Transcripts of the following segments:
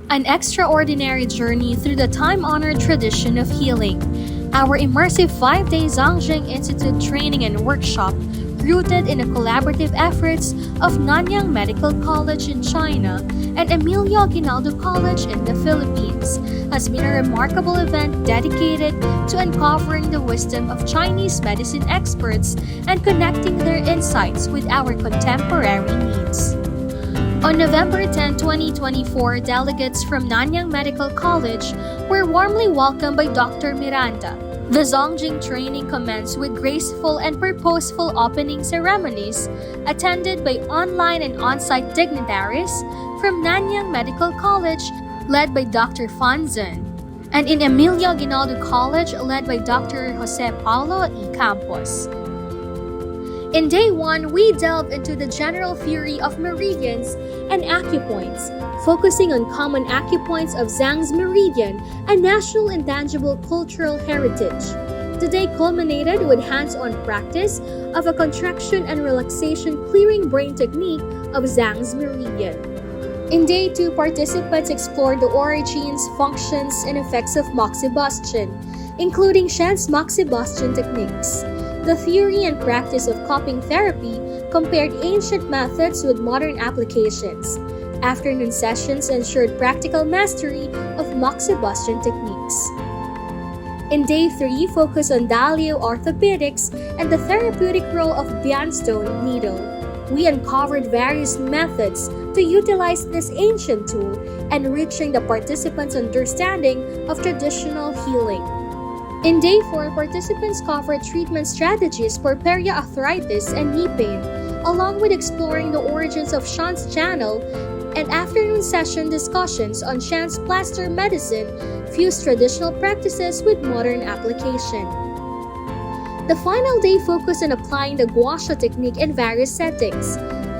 An extraordinary journey through the time-honored tradition of healing. Our immersive 5-day Zhongjing Institute training and workshop, rooted in the collaborative efforts of Nanyang Medical College in China and Emilio Aguinaldo College in the Philippines, has been a remarkable event dedicated to uncovering the wisdom of Chinese medicine experts and connecting their insights with our contemporary needs. On November 10, 2024, delegates from Nanyang Medical College were warmly welcomed by Dr. Miranda. The Zhongjing training commenced with graceful and purposeful opening ceremonies, attended by online and on-site dignitaries from Nanyang Medical College, led by Dr. Fan Zhen, and in Emilio Aguinaldo College, led by Dr. Jose Paulo E. Campos. In Day 1, we delve into the general theory of meridians and acupoints, focusing on common acupoints of Zhang's meridian, a national intangible cultural heritage. The day culminated with hands-on practice of a contraction and relaxation clearing brain technique of Zhang's meridian. In Day 2, participants explored the origins, functions, and effects of moxibustion, including Shen's moxibustion techniques. The theory and practice of cupping therapy compared ancient methods with modern applications. Afternoon sessions ensured practical mastery of moxibustion techniques. In Day 3, focus on Dalio orthopedics and the therapeutic role of Bianstone needle. We uncovered various methods to utilize this ancient tool, enriching the participants' understanding of traditional healing. In Day 4, participants covered treatment strategies for periarthritis and knee pain, along with exploring the origins of Shan's channel, and afternoon session discussions on Shan's plaster medicine fused traditional practices with modern application. The final day focused on applying the gua sha technique in various settings.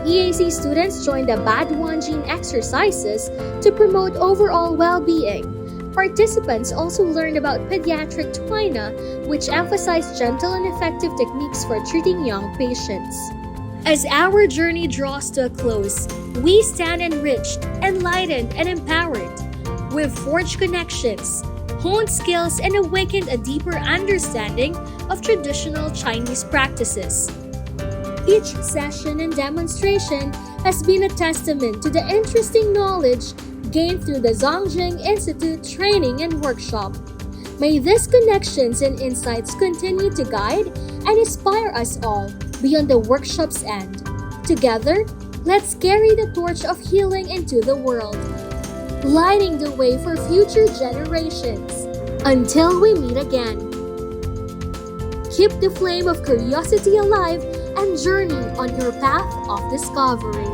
EAC students joined the Badwanjin exercises to promote overall well-being. Participants also learned about pediatric tuina, which emphasized gentle and effective techniques for treating young patients. As our journey draws to a close, we stand enriched, enlightened, and empowered. We've forged connections, honed skills, and awakened a deeper understanding of traditional Chinese practices. Each session and demonstration has been a testament to the interesting knowledge gained through the Zhongjing Institute training and workshop. May these connections and insights continue to guide and inspire us all beyond the workshop's end. Together, let's carry the torch of healing into the world, lighting the way for future generations. Until we meet again, keep the flame of curiosity alive and journey on your path of discovery.